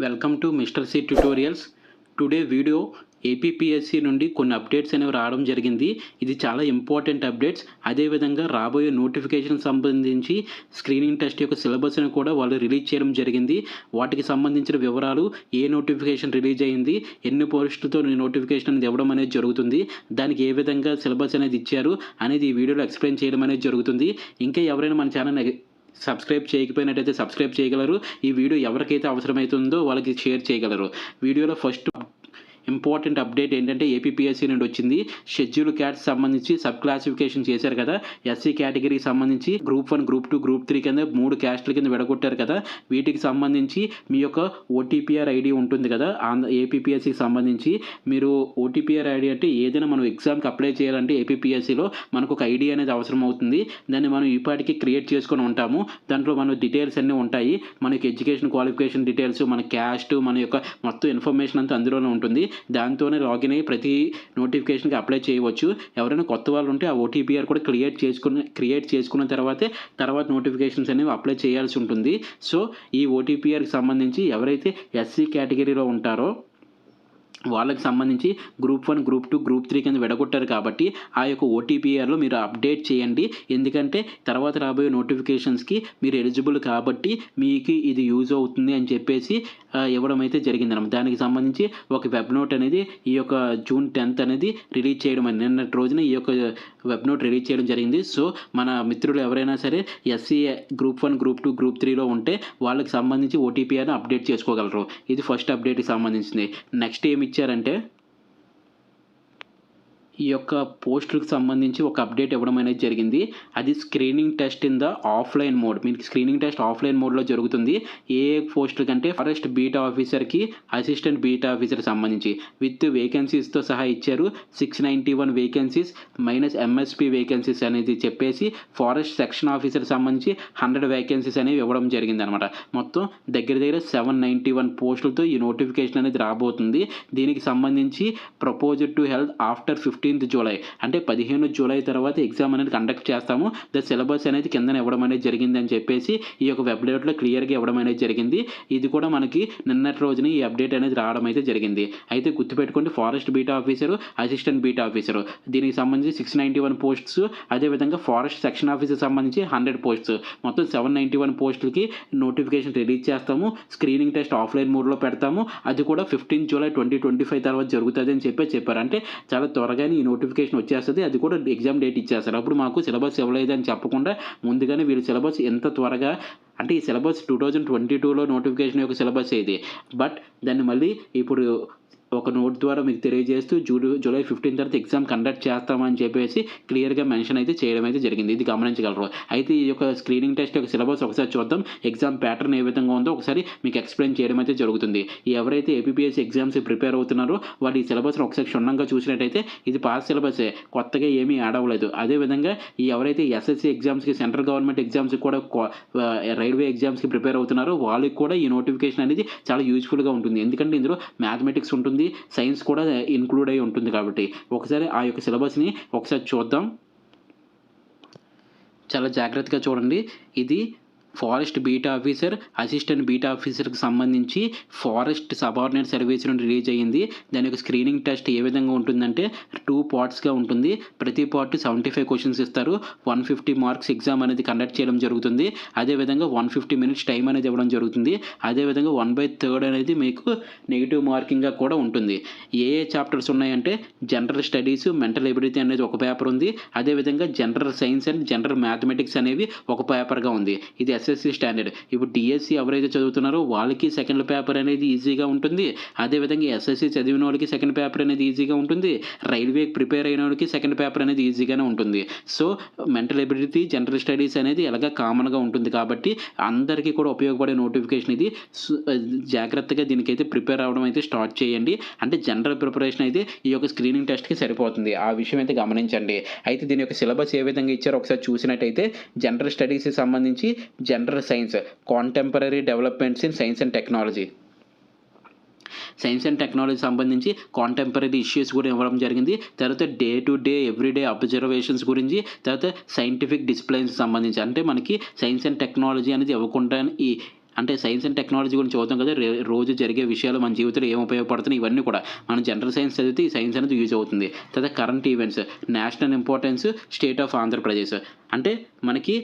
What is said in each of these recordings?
Welcome to mister C tutorials. Today video APPSC నుండి కొన్ని updates అనేవి రావడం జరిగింది. ఇది చాలా ఇంపార్టెంట్ అప్డేట్స్. అదేవిధంగా రాబోయే నోటిఫికేషన్ సంబంధించి స్క్రీనింగ్ టెస్ట్ యొక్క సిలబస్ని కూడా వాళ్ళు రిలీజ్ చేయడం జరిగింది. వాటికి సంబంధించిన వివరాలు, ఏ నోటిఫికేషన్ రిలీజ్ అయింది, ఎన్ని పోస్టులతో నోటిఫికేషన్ అనేది ఇవ్వడం అనేది జరుగుతుంది, దానికి ఏ విధంగా సిలబస్ అనేది ఇచ్చారు అనేది ఈ వీడియోలో ఎక్స్ప్లెయిన్ చేయడం అనేది జరుగుతుంది. ఇంకా ఎవరైనా మన ఛానల్ సబ్స్క్రైబ్ చేయకపోయినట్టయితే సబ్స్క్రైబ్ చేయగలరు. ఈ వీడియో ఎవరికైతే అవసరమవుతుందో వాళ్ళకి షేర్ చేయగలరు. వీడియోలో ఫస్ట్ ఇంపార్టెంట్ అప్డేట్ ఏంటంటే ఏపీపీఎస్సీ నుండి వచ్చింది. షెడ్యూల్ క్యాట్స్ సంబంధించి సబ్ క్లాసిఫికేషన్ చేశారు కదా. ఎస్సీ కేటగిరీకి సంబంధించి గ్రూప్ 1, గ్రూప్ 2, గ్రూప్ 3 కింద 3 క్యాస్ట్ల కింద విడగొట్టారు కదా. వీటికి సంబంధించి మీ యొక్క ఓటీపీఆర్ ఐడి ఉంటుంది కదా. ఏపీపీఎస్సీకి సంబంధించి మీరు ఓటీపీఆర్ ఐడి అంటే ఏదైనా మనం ఎగ్జామ్కి అప్లై చేయాలంటే ఏపీపీఎస్సీలో మనకు ఒక ఐడి అనేది అవసరం అవుతుంది. దాన్ని మనం ఈపాటికి క్రియేట్ చేసుకొని ఉంటాము. దాంట్లో మన డీటెయిల్స్ అన్నీ ఉంటాయి. మనకి ఎడ్యుకేషన్ క్వాలిఫికేషన్ డీటెయిల్స్, మన క్యాస్ట్, మన యొక్క మొత్తం ఇన్ఫర్మేషన్ అంతా అందులోనే ఉంటుంది. దాంతోనే లాగిన్ అయ్యి ప్రతి నోటిఫికేషన్కి అప్లై చేయవచ్చు. ఎవరైనా కొత్త వాళ్ళు ఉంటే ఆ ఓటీపీఆర్ కూడా క్రియేట్ చేసుకున్న తర్వాత నోటిఫికేషన్స్ అనేవి అప్లై చేయాల్సి ఉంటుంది. సో ఈ ఓటీపీఆర్కి సంబంధించి ఎవరైతే ఎస్సీ కేటగిరీలో ఉంటారో వాళ్ళకి సంబంధించి గ్రూప్ 1, గ్రూప్ 2, గ్రూప్ 3 కింద విడగొట్టారు కాబట్టి ఆ యొక్క ఓటీపీఆర్లో మీరు అప్డేట్ చేయండి. ఎందుకంటే తర్వాత రాబోయే నోటిఫికేషన్స్కి మీరు ఎలిజిబుల్ కాబట్టి మీకు ఇది యూజ్ అవుతుంది అని చెప్పేసి ఇవ్వడం అయితే జరిగిందన్నమాట. దానికి సంబంధించి ఒక వెబ్ నోట్ అనేది ఈ యొక్క జూన్ 10th అనేది రిలీజ్ చేయడం, నిన్నటి రోజున ఈ యొక్క వెబ్ నోట్ రిలీజ్ చేయడం జరిగింది. సో మన మిత్రులు ఎవరైనా సరే ఎస్సీ గ్రూప్ 1, గ్రూప్ 2, గ్రూప్ 3లో ఉంటే వాళ్ళకి సంబంధించి ఓటీపీఆర్ని అప్డేట్ చేసుకోగలరు. ఇది ఫస్ట్ అప్డేట్కి సంబంధించింది. నెక్స్ట్ ఏమి ఇచ్చారంటే ఈ యొక్క పోస్టులకు సంబంధించి ఒక అప్డేట్ ఇవ్వడం అనేది జరిగింది. అది screening test in the offline mode. మీకు స్క్రీనింగ్ టెస్ట్ ఆఫ్లైన్ మోడ్లో జరుగుతుంది. ఏ పోస్టుల కంటే ఫారెస్ట్ బీట్ ఆఫీసర్కి, అసిస్టెంట్ బీట్ ఆఫీసర్ సంబంధించి విత్ వేకెన్సీస్తో సహా ఇచ్చారు. 691 వేకెన్సీస్ మైనస్ ఎంఎస్పీ వేకెన్సీస్ అనేది చెప్పేసి ఫారెస్ట్ సెక్షన్ ఆఫీసర్ సంబంధించి 100 వేకెన్సీస్ అనేవి ఇవ్వడం జరిగింది అనమాట. మొత్తం దగ్గర 791 పోస్టులతో ఈ నోటిఫికేషన్ అనేది రాబోతుంది. దీనికి సంబంధించి proposed to health after 15th July, అంటే 15 జూలై తర్వాత ఎగ్జామ్ అనేది కండక్ట్ చేస్తాము. ద సిలబస్ అనేది కింద ఇవ్వడం అనేది జరిగింది అని చెప్పేసి ఈ యొక్క వెబ్సైట్లో క్లియర్గా ఇవ్వడం అనేది జరిగింది. ఇది కూడా మనకి నిన్నటి రోజున ఈ అప్డేట్ అనేది రావడం అయితే జరిగింది. అయితే గుర్తుపెట్టుకోండి, forest beat officer, assistant beat officer దీనికి సంబంధించి 691 పోస్ట్స్, అదేవిధంగా ఫారెస్ట్ సెక్షన్ ఆఫీసర్ సంబంధించి 100 పోస్ట్స్, మొత్తం 791 పోస్టులకి నోటిఫికేషన్ రిలీజ్ చేస్తాము. స్క్రీనింగ్ టెస్ట్ ఆఫ్లైన్ మోడ్లో పెడతాము. అది కూడా 15 జూలై 2025 తర్వాత జరుగుతుంది అని చెప్పారు. అంటే చాలా త్వరగానే ఈ నోటిఫికేషన్ వచ్చేస్తుంది. అది కూడా ఎగ్జామ్ డేట్ ఇచ్చేస్తారు. అప్పుడు మాకు సిలబస్ ఇవ్వలేదు అని చెప్పకుండా ముందుగానే వీళ్ళు సిలబస్ ఎంత త్వరగా, అంటే ఈ సిలబస్ 2022లో నోటిఫికేషన్ యొక్క సిలబస్ ఇది. బట్ దాన్ని మళ్ళీ ఇప్పుడు ఒక నోట్ ద్వారా మీకు తెలియజేస్తూ జూలై 15 తర్వాత ఎగ్జామ్ కండక్ట్ చేస్తామని చెప్పేసి క్లియర్గా మెన్షన్ అయితే చేయడం అయితే జరిగింది. ఇది గమనించగలరు. అయితే ఈ యొక్క స్క్రీనింగ్ టెస్ట్ యొక్క సిలబస్ ఒకసారి చూద్దాం. ఎగ్జామ్ ప్యాటర్న్ ఏ విధంగా ఉందో ఒకసారి మీకు ఎక్స్ప్లెయిన్ చేయడం అయితే జరుగుతుంది. ఎవరైతే ఏపీపీఎస్సీ ఎగ్జామ్స్ ప్రిపేర్ అవుతున్నారో వాళ్ళు ఈ సిలబస్ని ఒకసారి క్షుణ్ణంగా చూసినట్టయితే ఇది పాస్ సిలబసే, కొత్తగా ఏమీ యాడ్ అవ్వలేదు. అదేవిధంగా ఈ ఎవరైతే ఎస్ఎస్సీ ఎగ్జామ్స్కి, సెంట్రల్ గవర్నమెంట్ ఎగ్జామ్స్కి కూడా రైల్వే ఎగ్జామ్స్కి ప్రిపేర్ అవుతున్నారో వాళ్ళకి కూడా ఈ నోటిఫికేషన్ అనేది చాలా యూజ్ఫుల్గా ఉంటుంది. ఎందుకంటే ఇందులో మ్యాథమెటిక్స్ ఉంటుంది, సైన్స్ కూడా ఇన్క్లూడ్ అయి ఉంటుంది. కాబట్టి ఒకసారి ఆ యొక్క సిలబస్ని ఒకసారి చూద్దాం. చాలా జాగ్రత్తగా చూడండి. ఇది forest beat officer, assistant beat ఆఫీసర్కి సంబంధించి ఫారెస్ట్ సబార్డినేట్ సర్వీస్ నుండి రిలీజ్ అయ్యింది. దాని యొక్క స్క్రీనింగ్ టెస్ట్ ఏ విధంగా ఉంటుందంటే 2 పార్ట్స్గా ఉంటుంది. ప్రతి పార్ట్ 75 క్వశ్చన్స్ ఇస్తారు. 150 మార్క్స్ ఎగ్జామ్ అనేది కండక్ట్ చేయడం జరుగుతుంది. అదేవిధంగా 150 మినిట్స్ టైం అనేది ఇవ్వడం జరుగుతుంది. అదేవిధంగా 1/3 అనేది మీకు నెగిటివ్ మార్కింగ్గా కూడా ఉంటుంది. ఏ చాప్టర్స్ ఉన్నాయంటే జనరల్ స్టడీస్, మెంటల్ ఎబిలిటీ అనేది ఒక పేపర్ ఉంది. అదేవిధంగా general science and general mathematics అనేవి ఒక పేపర్గా ఉంది. ఇది ఎస్ఎస్సీ స్టాండర్డ్. ఇప్పుడు డిఎస్సి ఎవరైతే చదువుతున్నారో వాళ్ళకి సెకండ్ పేపర్ అనేది ఈజీగా ఉంటుంది. అదేవిధంగా ఎస్ఎస్సీ చదివిన వాళ్ళకి సెకండ్ పేపర్ అనేది ఈజీగా ఉంటుంది. రైల్వేకి ప్రిపేర్ అయిన వాళ్ళకి సెకండ్ పేపర్ అనేది ఈజీగానే ఉంటుంది. So mental ability, general studies అనేది ఎలాగ కామన్గా ఉంటుంది కాబట్టి అందరికీ కూడా ఉపయోగపడే నోటిఫికేషన్ ఇది. జాగ్రత్తగా దీనికైతే ప్రిపేర్ అవ్వడం అయితే స్టార్ట్ చేయండి. అంటే జనరల్ ప్రిపరేషన్ అయితే ఈ యొక్క స్క్రీనింగ్ టెస్ట్కి సరిపోతుంది. ఆ విషయం అయితే గమనించండి. అయితే దీని యొక్క సిలబస్ ఏ విధంగా ఇచ్చారో ఒకసారి చూసినట్టయితే జనరల్ స్టడీస్కి సంబంధించి general science, contemporary developments in science and technology, science and technology సంబంధించి కాంటెంపరీ ఇష్యూస్ కూడా ఇవ్వడం జరిగింది. తర్వాత day to day everyday observations గురించి, తర్వాత సైంటిఫిక్ డిసిప్లైన్స్ సంబంధించి, అంటే మనకి సైన్స్ అండ్ టెక్నాలజీ అనేది ఇవ్వకుండా ఈ అంటే సైన్స్ అండ్ టెక్నాలజీ గురించి చదువుతాం కదా, రోజు జరిగే విషయాలు మన జీవితంలో ఏం ఉపయోగపడుతున్నాయి ఇవన్నీ కూడా మనం జనరల్ సైన్స్ చదివితే ఈ సైన్స్ అనేది యూజ్ అవుతుంది. తర్వాత current events, national importance, state of Andhra Pradesh. అంటే మనకి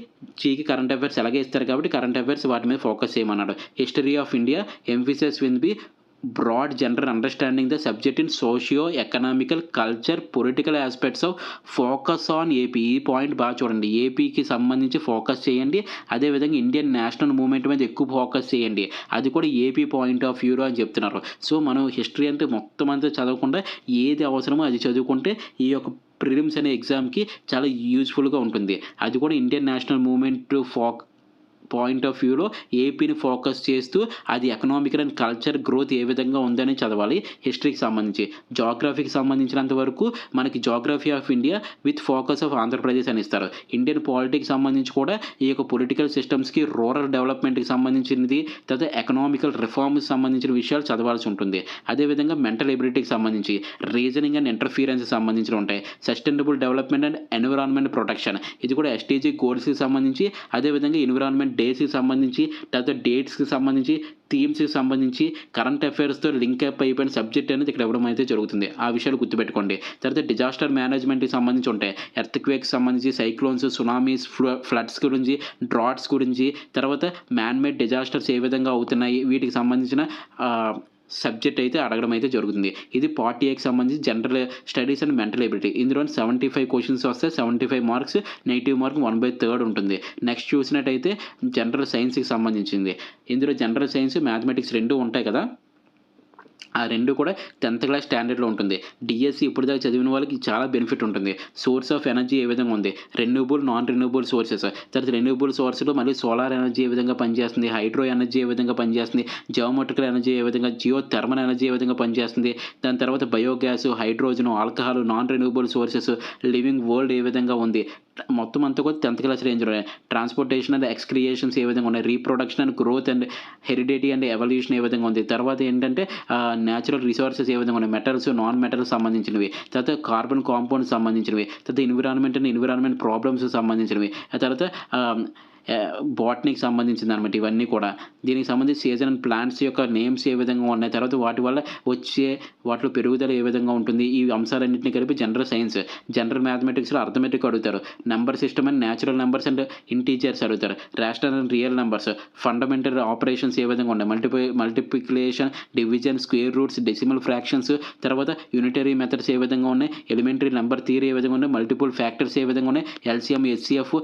జీకి కరెంట్ అఫైర్స్ ఎలాగే ఇస్తారు కాబట్టి కరెంట్ అఫైర్స్ వాటి మీద ఫోకస్ చేయమన్నాడు. History of India, emphasis will be broad general understanding the subject in socio economical culture political aspects of focus on AP. ఈ point బాగా చూడండి, ఏపీకి సంబంధించి ఫోకస్ చేయండి, అదేవిధంగా ఇండియన్ నేషనల్ మూవ్మెంట్ మీద ఎక్కువ ఫోకస్ చేయండి, అది కూడా ఏపీ పాయింట్ ఆఫ్ వ్యూలో అని చెప్తున్నారు. సో మనం హిస్టరీ అంటే మొత్తం అంతా చదవకుండా ఏది అవసరమో అది చదువుకుంటే ఈ యొక్క ప్రిలిమ్స్ అనే ఎగ్జామ్కి చాలా యూజ్ఫుల్గా ఉంటుంది. అది కూడా Indian national movement point of వ్యూలో ఏపీని ఫోకస్ చేస్తూ అది ఎకనామికల్ అండ్ కల్చర్ గ్రోత్ ఏ విధంగా ఉందని చదవాలి. హిస్టరీకి సంబంధించి, జాగ్రఫీకి సంబంధించినంత వరకు మనకి geography of India with focus of Andhra Pradesh అని ఇస్తారు. ఇండియన్ పాలిటిక్స్ సంబంధించి కూడా ఈ యొక్క పొలిటికల్ సిస్టమ్స్కి, రూరల్ డెవలప్మెంట్కి సంబంధించినది, తర్వాత ఎకనామికల్ రిఫార్మ్స్ సంబంధించిన విషయాలు చదవాల్సి ఉంటుంది. అదేవిధంగా మెంటల్ ఎబిలిటీకి సంబంధించి, రీజనింగ్ అండ్ ఇంటర్ఫీరెన్స్ సంబంధించి ఉంటాయి. Sustainable development and environment protection, ఇది కూడా ఎస్టీజీ గోల్స్కి సంబంధించి, అదేవిధంగా ఎన్విరాన్మెంట్ డేస్కి సంబంధించి, తర్వాత డేట్స్కి సంబంధించి, థీమ్స్కి సంబంధించి, కరెంట్ అఫైర్స్తో లింక్ అప్ అయిపోయిన సబ్జెక్ట్ అనేది ఇక్కడ ఇవ్వడం అయితే జరుగుతుంది. ఆ విషయాలు గుర్తుపెట్టుకోండి. తర్వాత డిజాస్టర్ మేనేజ్మెంట్కి సంబంధించి ఉంటాయి. ఎర్త్క్వేక్కి సంబంధించి, సైక్లోన్స్, సునామీస్, ఫ్లడ్స్ గురించి, డ్రాట్స్ గురించి, తర్వాత మ్యాన్మేడ్ డిజాస్టర్స్ ఏ విధంగా అవుతున్నాయి, వీటికి సంబంధించిన సబ్జెక్ట్ అయితే అడగడం అయితే జరుగుతుంది. ఇది పార్ట్ ఏకి సంబంధించి general studies and mental ability. ఇందులో 75 క్వశ్చన్స్ వస్తే 75 మార్క్స్, నెగిటివ్ మార్క్ 1/3 ఉంటుంది. నెక్స్ట్ చూసినట్టయితే జనరల్ సైన్స్కి సంబంధించింది. ఇందులో జనరల్ సైన్స్, మ్యాథమెటిక్స్ రెండు ఉంటాయి కదా, ఆ రెండు కూడా 10th క్లాస్ స్టాండర్డ్లో ఉంటుంది. డిఎస్సి ఇప్పుడు దాకా చదివిన వాళ్ళకి చాలా బెనిఫిట్ ఉంటుంది. సోర్స్ ఆఫ్ ఎనర్జీ ఏ విధంగా ఉంది, రెన్యూబుల్, నాన్ రెన్యూబుల్ సోర్సెస్, తర్వాత రెన్యూబుల్ సోర్స్లో మళ్ళీ సోలార్ ఎనర్జీ ఏ విధంగా పనిచేస్తుంది, హైడ్రో ఎనర్జీ ఏ విధంగా పనిచేస్తుంది, జియోమెట్రికల్ ఎనర్జీ ఏ విధంగా, జియో థర్మల్ ఎనర్జీ ఏ విధంగా పనిచేస్తుంది, దాని తర్వాత biogas, hydrogen, alcohol, non renewable sources, living world ఏ విధంగా ఉంది, మొత్తం అంతా కూడా 10th క్లాస్ రేంజ్లో. ట్రాన్స్పోర్టేషన్ అండ్ ఎక్స్క్రియేషన్స్ ఏ విధంగా ఉన్నాయి, reproduction and growth and heredity and evolution ఏ విధంగా ఉంది, తర్వాత ఏంటంటే న్యాచురల్ రిసోర్సెస్ ఏ విధంగా ఉన్నాయి, మెటల్స్, నాన్ మెటల్స్ సంబంధించినవి, తర్వాత కార్బన్ కాంపౌండ్స్ సంబంధించినవి, తర్వాత ఎన్విరాన్మెంట్ అండ్ ఎన్విరాన్మెంట్ ప్రాబ్లమ్స్ సంబంధించినవి, ఆ తర్వాత బాటనీకి సంబంధించింది అనమాట ఇవన్నీ కూడా. దీనికి సంబంధించి సీజన్ అండ్ ప్లాంట్స్ యొక్క నేమ్స్ ఏ విధంగా ఉన్నాయి, తర్వాత వాటి వల్ల వచ్చే వాటిలో పెరుగుదల ఏ విధంగా ఉంటుంది, ఈ అంశాలన్నింటినీ కలిపి జనరల్ సైన్స్. జనరల్ మ్యాథమెటిక్స్లో అర్థమెటిక్ అడుగుతారు, number system and natural numbers and integers అడుగుతారు, rational and real numbers, fundamental operations ఏ విధంగా ఉన్నాయి, multiplication, division, square roots, decimal fractions, తర్వాత యూనిటరీ మెథడ్స్ ఏ విధంగా ఉన్నాయి, ఎలిమెంటరీ నెంబర్ థియరీ ఏ విధంగా ఉన్నాయి, మల్టిపుల్ ఫ్యాక్టర్స్ ఏ విధంగా ఉన్నాయి, ఎల్సిఎం, హెచ్సిఎఫ్,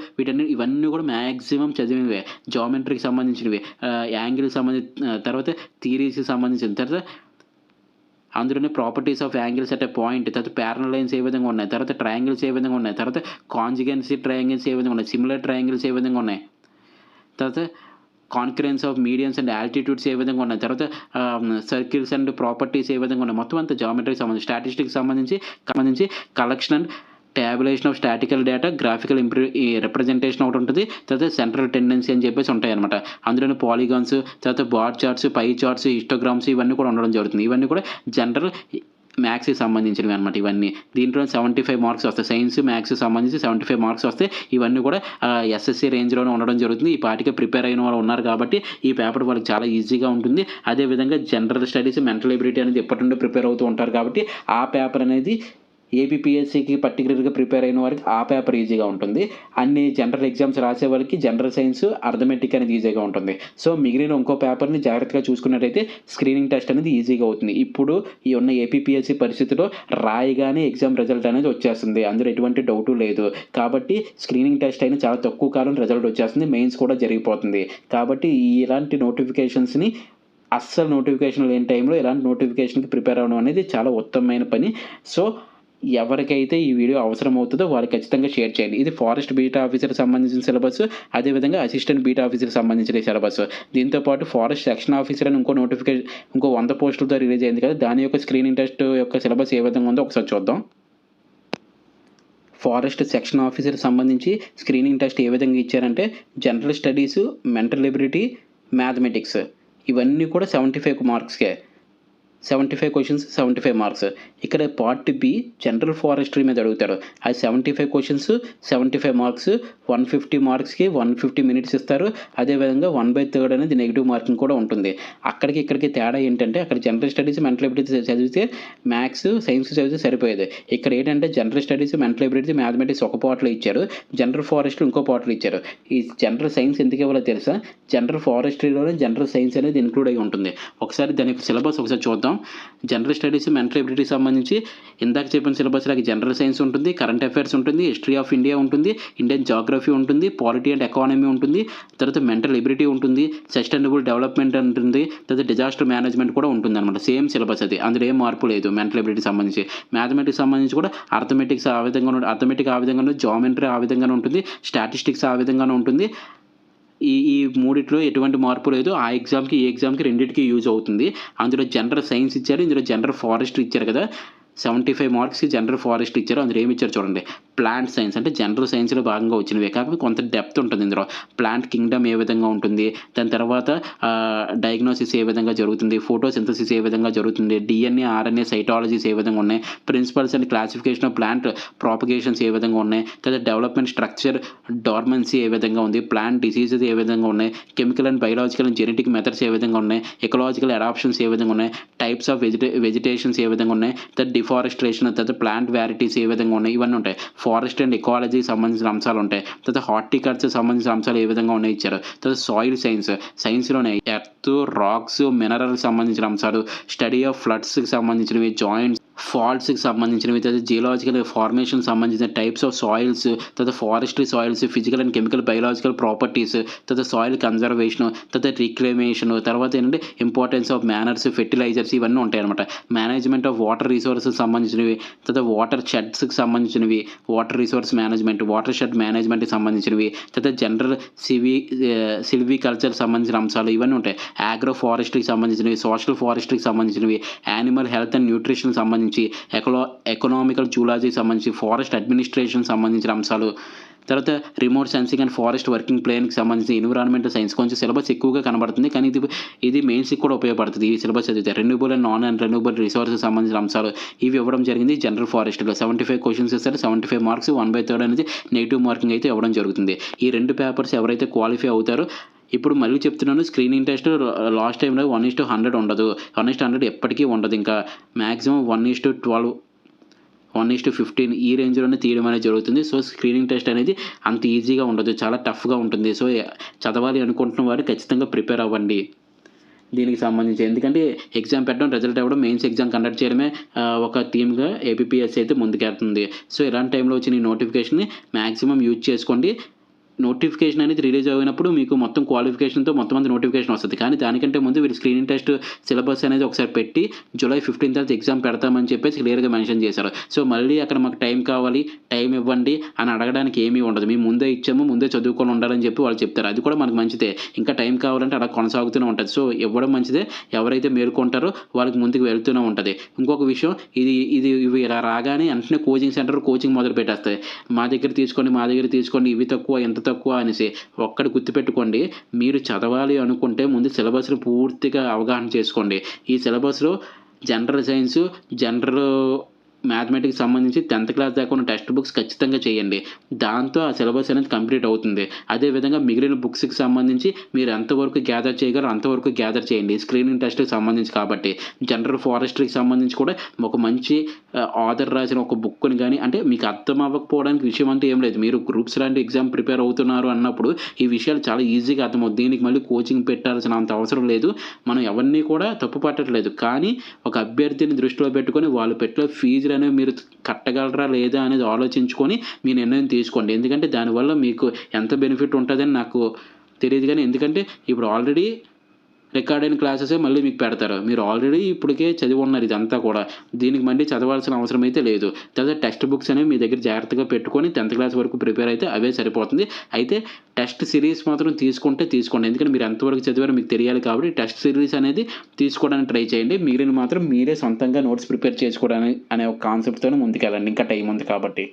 ఇవన్నీ కూడా మ్యాక్సిమం చదివినవే. జామెట్రీకి సంబంధించినవి, యాంగిల్కి సంబంధించి, తర్వాత థియరీస్కి సంబంధించిన, తర్వాత అందులోనే properties of angles at a point, తర్వాత ప్యారలల్ లైన్స్ ఏ విధంగా ఉన్నాయి, తర్వాత ట్రయాంగిల్స్ ఏ విధంగా ఉన్నాయి, తర్వాత కాంజుగెన్సీ ట్రయాంగిల్స్ ఏ విధంగా ఉన్నాయి, సిమిలర్ ట్రయాంగిల్స్ ఏ విధంగా ఉన్నాయి, తర్వాత కాన్కరెన్స్ ఆఫ్ మీడియన్స్ అండ్ ఆల్టిట్యూడ్స్ ఏ విధంగా ఉన్నాయి, తర్వాత సర్కిల్స్ అండ్ ప్రాపర్టీస్ ఏ విధంగా ఉన్నాయి, మొత్తం అంతా జామెట్రీకి సంబంధించి. స్టాటిస్టిక్స్ సంబంధించి collection and tabulation of statistical data, graphical representation ఒకటి ఉంటుంది, తర్వాత సెంట్రల్ టెండెన్సీ అని చెప్పేసి ఉంటాయి అనమాట. అందులోనే పాలిగాన్స్, తర్వాత బార్ చార్ట్స్, పై చార్ట్స్, హిస్టోగ్రామ్స్ ఇవన్నీ కూడా ఉండడం జరుగుతుంది. ఇవన్నీ కూడా జనరల్ మ్యాథ్స్కి సంబంధించినవి అనమాట ఇవన్నీ. దీంట్లో 75 మార్క్స్ వస్తాయి. సైన్స్, మ్యాథ్స్కి సంబంధించి 75 మార్క్స్ వస్తాయి. ఇవన్నీ కూడా ఎస్ఎస్సి రేంజ్లోనే ఉండడం జరుగుతుంది. ఈ పాటికి ప్రిపేర్ అయిన వాళ్ళు ఉన్నారు కాబట్టి ఈ పేపర్ వాళ్ళకి చాలా ఈజీగా ఉంటుంది. అదేవిధంగా జనరల్ స్టడీస్, మెంటల్ ఎబిలిటీ అనేది ఎప్పటి నుండి ప్రిపేర్ అవుతూ ఉంటారు కాబట్టి ఆ పేపర్ అనేది ఏపీపీఎస్సీకి పర్టికులర్గా ప్రిపేర్ అయిన వారికి ఆ పేపర్ ఈజీగా ఉంటుంది. అన్ని జనరల్ ఎగ్జామ్స్ రాసే వాళ్ళకి జనరల్ సైన్స్, అర్థమెటిక్ అనేది ఈజీగా ఉంటుంది. సో మిగిలిన ఇంకో పేపర్ని జాగ్రత్తగా చూసుకున్నట్టయితే స్క్రీనింగ్ టెస్ట్ అనేది ఈజీగా అవుతుంది. ఇప్పుడు ఈ ఉన్న ఏపీపీఎస్సీ పరిస్థితిలో రాయగానే ఎగ్జామ్ రిజల్ట్ అనేది వచ్చేస్తుంది, అందులో ఎటువంటి డౌటు లేదు. కాబట్టి స్క్రీనింగ్ టెస్ట్ అయినా చాలా తక్కువ కాలం రిజల్ట్ వచ్చేస్తుంది, మెయిన్స్ కూడా జరిగిపోతుంది. కాబట్టి ఇలాంటి నోటిఫికేషన్స్ని అస్సలు నోటిఫికేషన్ లేని టైంలో ఇలాంటి నోటిఫికేషన్కి ప్రిపేర్ అవ్వడం అనేది చాలా ఉత్తమమైన పని. సో ఎవరికైతే ఈ వీడియో అవసరం అవుతుందో వారికి ఖచ్చితంగా షేర్ చేయండి. ఇది ఫారెస్ట్ బీట్ ఆఫీసర్ సంబంధించిన సిలబస్, అదేవిధంగా అసిస్టెంట్ బీట్ ఆఫీసర్ సంబంధించిన సిలబస్. దీంతోపాటు ఫారెస్ట్ సెక్షన్ ఆఫీసర్ అని ఇంకో 100 పోస్టులతో రిలీజ్ అయింది కదా, దాని యొక్క స్క్రీనింగ్ టెస్ట్ యొక్క సిలబస్ ఏ విధంగా ఉందో ఒకసారి చూద్దాం. ఫారెస్ట్ సెక్షన్ ఆఫీసర్ సంబంధించి స్క్రీనింగ్ టెస్ట్ ఏ విధంగా ఇచ్చారంటే general studies, mental ability, mathematics ఇవన్నీ కూడా 75 మార్క్స్కే. 75 క్వశ్చన్స్ 75 మార్క్స్. ఇక్కడ పార్ట్ బి జనరల్ ఫారెస్ట్రీ మీద అడుగుతారు. అది 75 క్వశ్చన్స్ 75 మార్క్స్. 150 మార్క్స్కి 150 మినిట్స్ ఇస్తారు. అదేవిధంగా 1/3 అనేది నెగిటివ్ మార్కింగ్ కూడా ఉంటుంది. అక్కడికి ఇక్కడికి తేడా ఏంటంటే అక్కడ జనరల్ స్టడీస్ మెంటల్ ఎబిలిటీ చదివితే మ్యాథ్స్ సైన్స్ చదివితే సరిపోయేది. ఇక్కడ ఏంటంటే general studies mental ability mathematics ఒక పార్ట్లో ఇచ్చారు, జనరల్ ఫారెస్ట్రీ ఇంకో పార్ట్లో ఇచ్చారు. ఈ జనరల్ సైన్స్ ఎందుకు ఇవ్వాలో తెలుసా? జనరల్ ఫారెస్ట్రీలోనే జనరల్ సైన్స్ అనేది ఇన్క్లూడ్ అయి ఉంటుంది. ఒకసారి దాని యొక్క సిలబస్ ఒకసారి చూద్దాం. జనరల్ స్టడీస్ మెంటల్ ఎబిలిటీకి సంబంధించి ఇందాక చెప్పిన సిలబస్ లాగా జనరల్ సైన్స్ ఉంటుంది, కరెంట్ అఫైర్స్ ఉంటుంది, హిస్టరీ ఆఫ్ ఇండియా ఉంటుంది, ఇండియన్ జాగ్రఫీ ఉంటుంది, పాలిటీ అండ్ ఎకానమీ ఉంటుంది, తర్వాత మెంటల్ ఎబిలిటీ ఉంటుంది, సస్టైనబుల్ డెవలప్మెంట్ ఉంటుంది, తర్వాత డిజాస్టర్ మేనేజ్మెంట్ కూడా ఉంటుంది అనమాట. సేమ్ సిలబస్ అది, అందులో ఏం మార్పు లేదు. మెంటల్ ఎబిలిటీ సంబంధించి మ్యాథమెటిక్స్ సంబంధించి కూడా అర్థమెటిక్స్ ఆ విధంగా అర్థమెటిక్ ఆ విధంగా ఉంటుంది, జామెట్రీ ఆ విధంగానే ఉంటుంది, స్టాటిస్టిక్స్ ఆ విధంగానే ఉంటుంది. ఈ మూడిట్లో ఎటువంటి మార్పు లేదు. ఆ ఎగ్జామ్కి ఈ ఎగ్జామ్కి రెండింటికి యూజ్ అవుతుంది. అందులో జనరల్ సైన్స్ ఇచ్చారు, ఇందులో జనరల్ ఫారెస్ట్రీ ఇచ్చారు కదా. 75 మార్క్స్కి జనరల్ ఫారెస్ట్ ఇచ్చారు. అందులో ఏమి ఇచ్చారు చూడండి. ప్లాంట్ సైన్స్ అంటే జనరల్ సైన్స్లో భాగంగా వచ్చినవే, కాకపోతే కొంత డెప్త్ ఉంటుంది ఇందులో. ప్లాంట్ కింగ్డమ్ ఏ విధంగా ఉంటుంది, దాని తర్వాత డయాగ్నోసిస్ ఏ విధంగా జరుగుతుంది, ఫోటోసింథసిస్ ఏ విధంగా జరుగుతుంది, డిఎన్ఏ ఆర్ఎన్ఏ సైటాలజీస్ ఏ విధంగా ఉన్నాయి, principles and classification of plant propagations ఏ విధంగా ఉన్నాయి, తర్వాత డెవలప్మెంట్ స్ట్రక్చర్ డార్మెన్సీ ఏ విధంగా ఉంది, ప్లాంట్ డిసీజెస్ ఏ విధంగా ఉన్నాయి, chemical and biological and genetic methods ఏ విధంగా ఉన్నాయి, ఎకలాజికల్ అడాప్షన్స్ ఏ విధంగా ఉన్నాయి, టైప్స్ ఆఫ్ వెజిటేషన్స్ ఏ విధంగా ఉన్నాయి, తర్వాత డిఫారెస్ట్రేషన్, తర్వాత ప్లాంట్ వ్యారైటీస్ ఏ విధంగా ఉన్నాయి, ఇవన్నీ ఉంటాయి. ఫారెస్ట్ అండ్ ఎకాలజీకి సంబంధించిన అంశాలు ఉంటాయి. తర్వాత హార్టికల్చర్ సంబంధించిన అంశాలు ఏ విధంగా ఉన్నాయి ఇచ్చారు. తర్వాత సాయిల్ సైన్స్లోనే ఎర్త్, రాక్స్, మినరల్స్ సంబంధించిన అంశాలు, స్టడీ ఆఫ్ ఫ్లడ్స్కి సంబంధించినవి, జాయింట్స్, ఫాల్ట్స్కి సంబంధించినవి, తర్వాత జియోలాజికల్ ఫార్మేషన్ సంబంధించిన టైప్స్ ఆఫ్ సాయిల్స్, తర్వాత forestry soils, physical and chemical biological properties, తర్వాత సాయిల్ కన్జర్వేషన్, తర్వాత రిక్లమేషన్, తర్వాత ఏంటంటే ఇంపార్టెన్స్ ఆఫ్ మ్యానర్స్, ఫెర్టిలైజర్స్, ఇవన్నీ ఉంటాయి అనమాట. మేనేజ్మెంట్ ఆఫ్ వాటర్ రిసోర్సెస్ సంబంధించినవి, తర్వాత వాటర్ షెడ్స్కి సంబంధించినవి, water resource management, watershed మేనేజ్మెంట్కి సంబంధించినవి, తర్వాత జనరల్ సిల్వికల్చర్ సంబంధించిన అంశాలు ఇవన్నీ ఉంటాయి. ఆగ్రో ఫారెస్ట్రీకి సంబంధించినవి, సోషల్ ఫారెస్ట్రీకి సంబంధించినవి, యానిమల్ హెల్త్ అండ్ న్యూట్రిషన్ సంబంధించి, ఎకనామికల్ జూలాజీకి సంబంధించి, ఫారెస్ట్ అడ్మినిస్ట్రేషన్ సంబంధించిన అంశాలు, తర్వాత remote sensing and forest working ప్లాన్కి సంబంధించి ఎన్విరాన్మెంటల్ సైన్స్. కొంచెం సిలబస్ ఎక్కువగా కనబడుతుంది, కానీ ఇది మెయిన్స్కి కూడా ఉపయోగపడుతుంది. ఈ సిలబస్ చదివితే renewable and non renewable resources సంబంధించిన అంశాలు ఇవి ఇవ్వడం జరిగింది. జనరల్ ఫారెస్ట్లో 75 క్వశ్చన్స్ ఇస్తారు, 75 మార్క్స్, 1/3 అనేది నెగిటివ్ మార్కింగ్ అయితే ఇవ్వడం జరుగుతుంది. ఈ 2 పేపర్స్ ఎవరైతే క్వాలిఫై అవుతారో, ఇప్పుడు మళ్ళీ చెప్తున్నాను, స్క్రీనింగ్ టెస్ట్ లాస్ట్ టైంలో 1:100 ఉండదు. 1:100 ఎప్పటికీ ఉండదు. ఇంకా మ్యాక్సిమం 1:12, 1:15 ఈ రేంజ్లోనే తీయడం అనేది జరుగుతుంది. సో స్క్రీనింగ్ టెస్ట్ అనేది అంత ఈజీగా ఉండదు, చాలా టఫ్గా ఉంటుంది. సో చదవాలి అనుకుంటున్న వారు ఖచ్చితంగా ప్రిపేర్ అవ్వండి దీనికి సంబంధించి. ఎందుకంటే ఎగ్జామ్ పెట్టడం, రిజల్ట్ అవ్వడం, మెయిన్స్ ఎగ్జామ్ కండక్ట్ చేయడమే ఒక థీమ్గా ఏపీపీఎస్సీ అయితే ముందుకెళ్తుంది. సో ఇలాంటి టైంలో వచ్చిన ఈ నోటిఫికేషన్ని మ్యాక్సిమం యూజ్ చేసుకోండి. నోటిఫికేషన్ అనేది రిలీజ్ అయినప్పుడు మీకు మొత్తం క్వాలిఫికేషన్తో మొత్తం అంత నోటిఫికేషన్ వస్తుంది. కానీ దానికంటే ముందు వీళ్ళు స్క్రీనింగ్ టెస్ట్ సిలబస్ అనేది ఒకసారి పెట్టి జూలై 15 తర్వాత ఎగ్జామ్ పెడతామని చెప్పేసి క్లియర్గా మెన్షన్ చేశారు. సో మళ్ళీ అక్కడ మాకు టైం కావాలి, టైం ఇవ్వండి అని అడగడానికి ఏమీ ఉండదు. మేము ముందే ఇచ్చాము, ముందే చదువుకొని ఉండాలని చెప్పి వాళ్ళు చెప్తారు. అది కూడా మనకు మంచిదే. ఇంకా టైం కావాలంటే అలా కొనసాగుతూనే ఉంటుంది. సో ఇవ్వడం మంచిదే. ఎవరైతే మేలుకుంటారో వాళ్ళకి ముందుకు వెళ్తూనే ఉంటుంది. ఇంకొక విషయం, ఇవి ఇలా రాగానే వెంటనే కోచింగ్ మొదలు పెట్టేస్తాయి. మా దగ్గర తీసుకోండి, ఇవి తక్కువ, ఎంత తక్కువ అనేసి. ఒక్కటి గుర్తుపెట్టుకోండి, మీరు చదవాలి అనుకుంటే ముందు సిలబస్ని పూర్తిగా అవగాహన చేసుకోండి. ఈ సిలబస్లో జనరల్ సైన్స్, జనరల్ మ్యాథమెటిక్స్ సంబంధించి 10th క్లాస్ దాకా ఉన్న టెక్స్ట్ బుక్స్ ఖచ్చితంగా చేయండి. దాంతో ఆ సిలబస్ అనేది కంప్లీట్ అవుతుంది. అదేవిధంగా మిగిలిన బుక్స్కి సంబంధించి మీరు ఎంతవరకు గ్యాదర్ చేయగలరో అంతవరకు గ్యాదర్ చేయండి, స్క్రీనింగ్ టెస్ట్కి సంబంధించి. కాబట్టి జనరల్ ఫారెస్ట్రీకి సంబంధించి కూడా ఒక మంచి ఆథర్ రాసిన ఒక బుక్ని కానీ, అంటే మీకు అర్థం అవ్వకపోవడానికి విషయం అంటే ఏం లేదు. మీరు గ్రూప్స్ లాంటి ఎగ్జామ్ ప్రిపేర్ అవుతున్నారు అన్నప్పుడు ఈ విషయాలు చాలా ఈజీగా అర్థమవుతుంది. దీనికి మళ్ళీ కోచింగ్ పెట్టాల్సిన అంత అవసరం లేదు. మనం ఎవరిని కూడా తప్పు పట్టట్లేదు, కానీ ఒక అభ్యర్థిని దృష్టిలో పెట్టుకొని వాళ్ళు పెట్టే ఫీజు అనేవి మీరు కట్టగలరా లేదా అనేది ఆలోచించుకొని మీ నిర్ణయం తీసుకోండి. ఎందుకంటే దానివల్ల మీకు ఎంత బెనిఫిట్ ఉంటుందని నాకు తెలియదు. కానీ ఎందుకంటే ఇప్పుడు ఆల్రెడీ రికార్డ్ అయిన క్లాసెసే మళ్ళీ మీకు పెడతారు. మీరు ఆల్రెడీ ఇప్పటికే చదివి ఉన్నారు ఇదంతా కూడా. దీనికి మళ్ళీ చదవాల్సిన అవసరం అయితే లేదు. తర్వాత టెక్స్ట్ బుక్స్ అనేవి మీ దగ్గర జాగ్రత్తగా పెట్టుకొని 10th క్లాస్ వరకు ప్రిపేర్ అయితే అవే సరిపోతుంది. అయితే టెస్ట్ సిరీస్ మాత్రం తీసుకోండి. ఎందుకంటే మీరు ఎంతవరకు చదివారో మీకు తెలియాలి. కాబట్టి టెస్ట్ సిరీస్ అనేది తీసుకోవడానికి ట్రై చేయండి. మిగిలిన మాత్రం మీరే సొంతంగా నోట్స్ ప్రిపేర్ చేసుకోవడానికి అనే ఒక కాన్సెప్ట్తో ముందుకెళ్ళండి. ఇంకా టైం ఉంది కాబట్టి.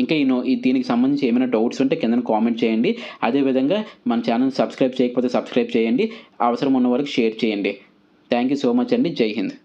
ఇంకా దీనికి సంబంధించి ఏమైనా డౌట్స్ ఉంటే కింద కామెంట్ చేయండి. అదేవిధంగా మన ఛానల్ సబ్స్క్రైబ్ చేయకపోతే సబ్స్క్రైబ్ చేయండి. అవసరం ఉన్న వరకు షేర్ చేయండి. థ్యాంక్ యూ సో మచ్ అండి. జై హింద్.